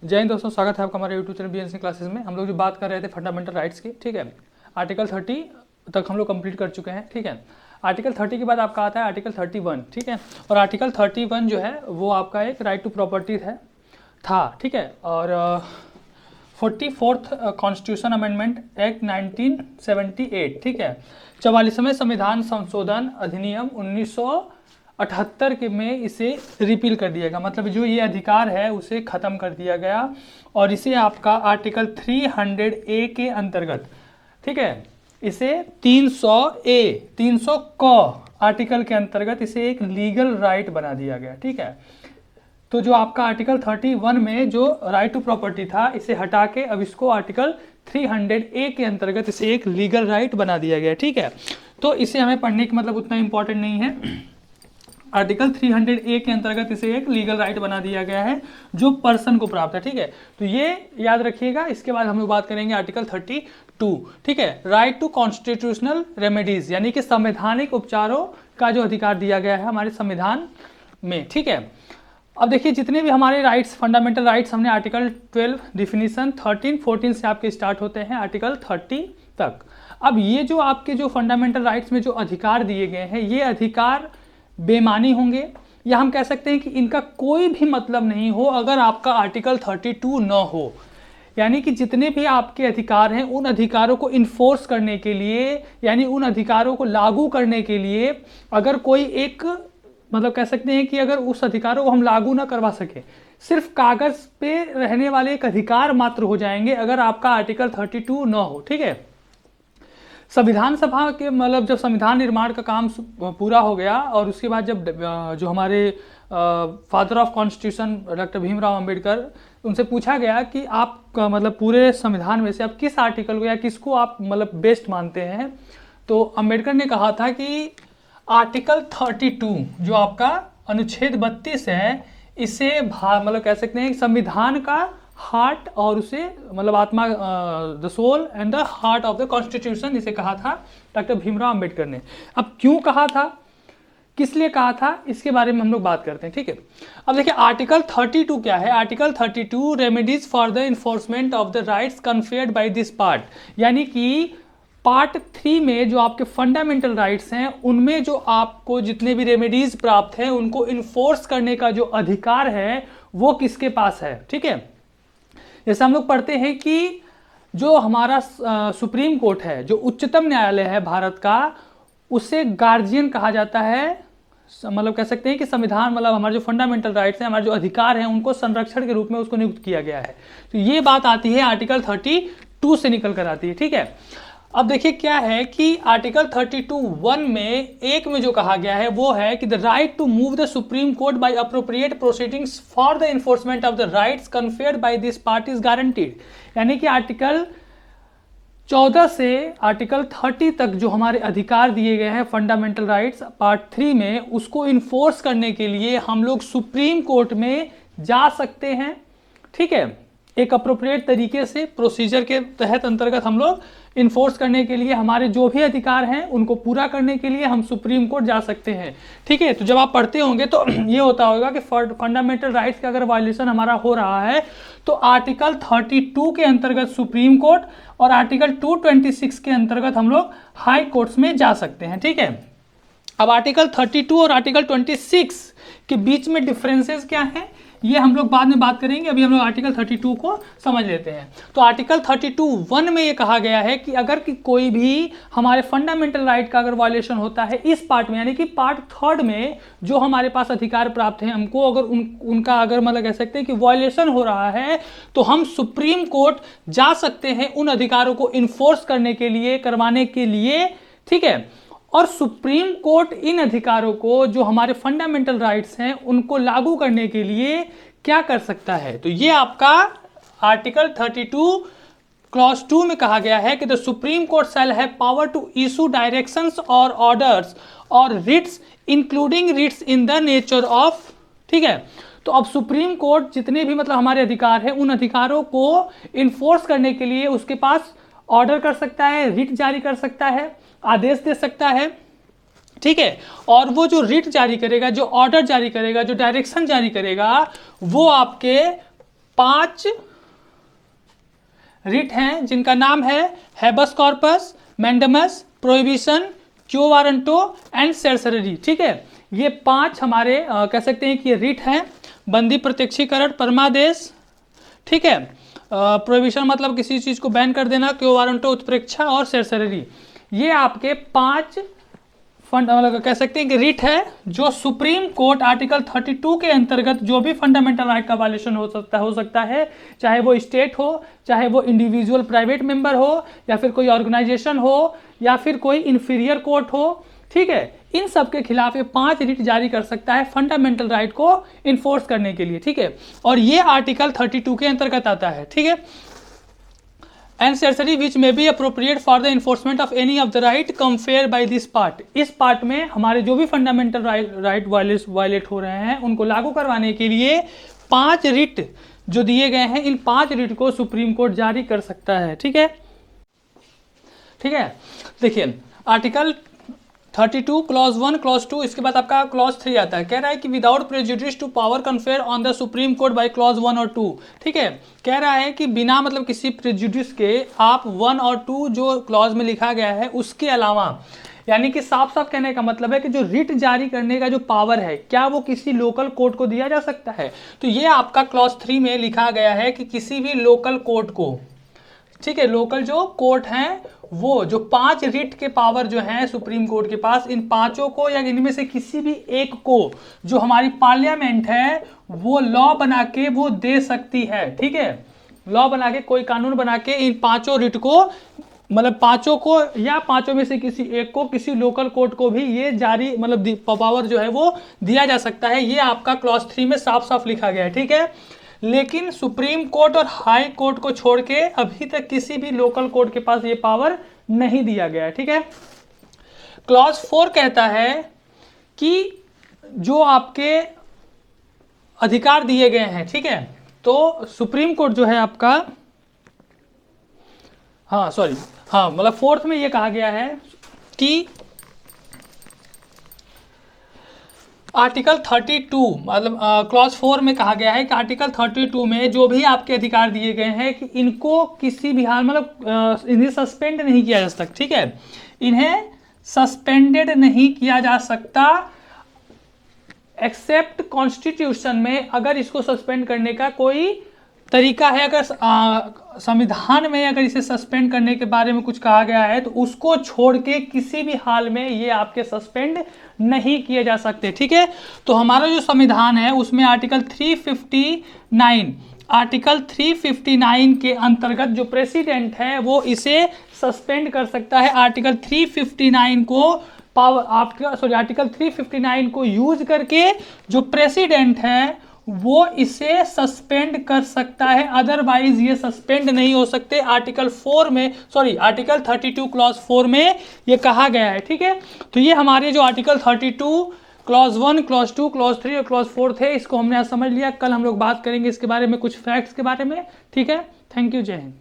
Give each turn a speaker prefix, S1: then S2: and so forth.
S1: जय हिंद दोस्तों, स्वागत है आपका हमारे यूट्यूब चैनल बीएनसी क्लासेस में। हम लोग जो बात कर रहे थे फंडामेंटल राइट्स की, ठीक है। आर्टिकल 30 तक हम लोग कंप्लीट कर चुके हैं, ठीक है। आर्टिकल 30 के बाद आपका आता है आर्टिकल 31, ठीक है। और आर्टिकल 31 जो है वो आपका एक राइट टू प्रॉपर्टी था, ठीक है। और 44th कॉन्स्टिट्यूशन अमेंडमेंट एक्ट 1978, ठीक है। 44वें संविधान संशोधन अधिनियम 1978 के में इसे रिपील कर दिया गया, मतलब जो ये अधिकार है उसे ख़त्म कर दिया गया। और इसे आपका आर्टिकल 300A के अंतर्गत, ठीक है, इसे 300 क आर्टिकल के अंतर्गत इसे एक लीगल राइट बना दिया गया, ठीक है। तो जो आपका आर्टिकल 31 में जो राइट टू प्रॉपर्टी था, इसे हटा के अब इसको आर्टिकल 300A के अंतर्गत इसे एक लीगल राइट बना दिया गया, ठीक है। तो इसे हमें पढ़ने की मतलब उतना इंपॉर्टेंट नहीं है। आर्टिकल 300A के अंतर्गत इसे एक लीगल राइट बना दिया गया है जो पर्सन को प्राप्त है, ठीक है। तो ये याद रखिएगा। इसके बाद हम लोग बात करेंगे आर्टिकल 32, ठीक है, राइट टू कॉन्स्टिट्यूशनल रेमेडीज, यानी कि संवैधानिक उपचारों का जो अधिकार दिया गया है हमारे संविधान में, ठीक है। अब देखिए, जितने भी हमारे राइट्स, फंडामेंटल राइट्स, हमने आर्टिकल 12 डिफिनीशन 13, 14 से आपके स्टार्ट होते हैं आर्टिकल 30 तक। अब ये जो आपके जो फंडामेंटल राइट्स में जो अधिकार दिए गए हैं, ये अधिकार बेमानी होंगे, या हम कह सकते हैं कि इनका कोई भी मतलब नहीं हो अगर आपका आर्टिकल 32 न हो। यानी कि जितने भी आपके अधिकार हैं, उन अधिकारों को इन्फोर्स करने के लिए, यानी उन अधिकारों को लागू करने के लिए, अगर कोई एक, मतलब कह सकते हैं कि अगर उस अधिकारों को हम लागू ना करवा सके, सिर्फ कागज पे रहने वाले एक अधिकार मात्र हो जाएंगे अगर आपका आर्टिकल 32 न हो, ठीक है। संविधान सभा के, मतलब जब संविधान निर्माण का काम पूरा हो गया और उसके बाद जब जो हमारे father of constitution doctor Bhimrao Ambedkar, उनसे पूछा गया कि आप मतलब पूरे संविधान में से आप किस आर्टिकल को या किसको आप मतलब बेस्ट मानते हैं, तो अंबेडकर ने कहा था कि आर्टिकल 32 जो आपका अनुच्छेद 32 है, इसे मतलब कह सकते हैं संविधान का हार्ट और उसे मतलब आत्मा, the soul and the heart of the constitution, इसे कहा था डॉक्टर भीमराव अंबेडकर ने। अब क्यों कहा था, किस लिए कहा था, इसके बारे में हम लोग बात करते हैं, ठीक है। अब देखिए आर्टिकल 32 क्या है। Article 32 remedies for the enforcement of the rights conferred by this part, यानी कि पार्ट 3 में जो आपके फंडामेंटल राइट्स हैं, उनमें जो आपको जितने भी रेमेडीज प्राप्त हैं, उनको इन्फोर्स करने का जो अधिकार है वो किसके पास है, ठीक है। जैसे हम लोग पढ़ते हैं कि जो हमारा सुप्रीम कोर्ट है, जो उच्चतम न्यायालय है भारत का, उसे गार्जियन कहा जाता है। मतलब कह सकते हैं कि संविधान, मतलब हमारे जो फंडामेंटल राइट्स हैं, हमारे जो अधिकार हैं, उनको संरक्षण के रूप में उसको नियुक्त किया गया है। तो ये बात आती है आर्टिकल 32 से निकल कर आती है, ठीक है। अब देखिए क्या है कि आर्टिकल 32(1) में एक में जो कहा गया है वो है कि the right to move the supreme court by appropriate proceedings for the enforcement of the rights conferred by this part is guaranteed. यानी कि आर्टिकल 14 से आर्टिकल 30 तक जो हमारे अधिकार दिए गए हैं फंडामेंटल राइट्स पार्ट 3 में, उसको इन्फोर्स करने के लिए हम लोग सुप्रीम कोर्ट में जा सकते हैं, ठीक है। एक अप्रोप्रिएट तरीके से प्रोसीजर के तहत अंतर्गत हम लोग इन्फोर्स करने के लिए, हमारे जो भी अधिकार हैं उनको पूरा करने के लिए हम सुप्रीम कोर्ट जा सकते हैं, ठीक है। तो जब आप पढ़ते होंगे तो ये होता होगा कि फंडामेंटल राइट्स का अगर वायलेशन हमारा हो रहा है तो आर्टिकल 32 के अंतर्गत सुप्रीम कोर्ट और आर्टिकल 226 के अंतर्गत हम लोग हाई कोर्ट्स में जा सकते हैं, ठीक है। अब आर्टिकल 32 और आर्टिकल 26 के बीच में डिफरेंसेस क्या हैं, ये हम लोग बाद में बात करेंगे। अभी हम लोग आर्टिकल 32 को समझ लेते हैं। तो आर्टिकल 32(1) में ये कहा गया है कि अगर कि कोई भी हमारे फंडामेंटल राइट का अगर वायलेशन होता है इस पार्ट में, यानी कि पार्ट 3 में जो हमारे पास अधिकार प्राप्त हैं, हमको अगर उनका अगर मतलब कह सकते हैं कि वायलेशन हो रहा है, तो हम सुप्रीम कोर्ट जा सकते हैं उन अधिकारों को इन्फोर्स करने के लिए, करवाने के लिए, ठीक है। और सुप्रीम कोर्ट इन अधिकारों को, जो हमारे फंडामेंटल राइट्स हैं, उनको लागू करने के लिए क्या कर सकता है, तो ये आपका आर्टिकल 32 क्लॉज 2 में कहा गया है कि the supreme Court shall have power to issue directions और ऑर्डर्स और writs including writs in the nature of, ठीक है। तो अब सुप्रीम कोर्ट जितने भी मतलब हमारे अधिकार हैं, उन अधिकारों को इन्फोर्स करने के लिए उसके पास ऑर्डर कर सकता है, रिट जारी कर सकता है, आदेश दे सकता है, ठीक है। और वो जो रिट जारी करेगा, जो ऑर्डर जारी करेगा, जो डायरेक्शन जारी करेगा, वो आपके 5 रिट हैं जिनका नाम है habeas corpus, mandamus, prohibition, quo warranto and certiorari. ठीक है, ये 5 हमारे कह सकते हैं कि ये रिट हैं। बंदी प्रत्यक्षीकरण, परमादेश, ठीक है, प्रोहिबिशन मतलब किसी चीज को बैन कर देना, क्यो वारंटो उत्प्रेक्षा, और सर्सरी। ये आपके 5 मतलब कह सकते हैं कि रिट है जो सुप्रीम कोर्ट आर्टिकल 32 के अंतर्गत जो भी फंडामेंटल राइट का वायलेशन हो सकता है, चाहे वो स्टेट हो, चाहे वो इंडिविजुअल प्राइवेट मेंबर हो, या फिर कोई ऑर्गेनाइजेशन हो, या फिर कोई इंफीरियर कोर्ट हो। ठीक है, इन सब के खिलाफ ये 5 रिट जारी कर सकता है फंडामेंटल राइट को इन्फोर्स करने के लिए। ठीक है, और ये आर्टिकल 32 के अंतर्गत आता है। ठीक है, and certiorari which may be appropriate for the enforcement of any of the right conferred by this part. इस पार्ट में हमारे जो भी फंडामेंटल राइट वायलेट हो रहे हैं उनको लागू करवाने के लिए 5 रिट जो दिए गए हैं, इन 5 रिट को सुप्रीम कोर्ट जारी कर सकता है। ठीक है, ठीक है, देखिए आर्टिकल 32 क्लॉज 1 क्लॉज 2, इसके बाद आपका क्लॉज 3 आता है। कह रहा है कि without prejudice to power conferred on the supreme court by clause 1 और 2। ठीक है, कह रहा है कि बिना मतलब किसी प्रेजुडिस के आप 1 और 2 जो क्लॉज में लिखा गया है उसके अलावा, यानी कि साफ साफ कहने का मतलब है कि जो रिट जारी करने का जो पावर है, क्या वो किसी लोकल कोर्ट को दिया जा सकता है? तो ये आपका क्लॉज 3 में लिखा गया है कि किसी भी लोकल कोर्ट को, ठीक है, लोकल जो कोर्ट हैं वो जो 5 रिट के पावर जो हैं सुप्रीम कोर्ट के पास, इन 5 को या इनमें से किसी भी एक को जो हमारी पार्लियामेंट है वो लॉ बना के वो दे सकती है। ठीक है, लॉ बना के, कोई कानून बना के इन 5 रिट को, मतलब 5 को या 5 में से किसी एक को, किसी लोकल कोर्ट को भी ये जारी मतलब पावर जो है वो दिया जा सकता है। ये आपका क्लॉज 3 में साफ साफ लिखा गया है। ठीक है, लेकिन सुप्रीम कोर्ट और हाई कोर्ट को छोड़ के अभी तक किसी भी लोकल कोर्ट के पास ये पावर नहीं दिया गया है। ठीक है, क्लॉज 4 कहता है कि जो आपके अधिकार दिए गए हैं, ठीक है, तो सुप्रीम कोर्ट जो है आपका, मतलब 4th में ये कहा गया है कि आर्टिकल 32 मतलब क्लॉज 4 में कहा गया है कि आर्टिकल 32 में जो भी आपके अधिकार दिए गए हैं कि इनको किसी भी हाल मतलब इन्हें सस्पेंड नहीं किया जा सकता। ठीक है, इन्हें सस्पेंडेड नहीं किया जा सकता एक्सेप्ट कॉन्स्टिट्यूशन में। अगर इसको सस्पेंड करने का कोई तरीका है, अगर संविधान में अगर इसे सस्पेंड करने के बारे में कुछ कहा गया है तो उसको छोड़ के किसी भी हाल में ये आपके सस्पेंड नहीं किए जा सकते। ठीक है, तो हमारा जो संविधान है उसमें आर्टिकल 359 के अंतर्गत जो प्रेसिडेंट है वो इसे सस्पेंड कर सकता है। आर्टिकल 359 को आर्टिकल 359 को यूज करके जो प्रेसिडेंट है वो इसे सस्पेंड कर सकता है, अदरवाइज ये सस्पेंड नहीं हो सकते। आर्टिकल 32 क्लॉज 4 में ये कहा गया है। ठीक है, तो ये हमारे जो आर्टिकल 32 क्लॉज 1 क्लॉज 2 क्लॉज 3 और क्लॉज 4 थे, इसको हमने आज समझ लिया। कल हम लोग बात करेंगे इसके बारे में, कुछ फैक्ट्स के बारे में। ठीक है, थैंक यू, जय हिंद।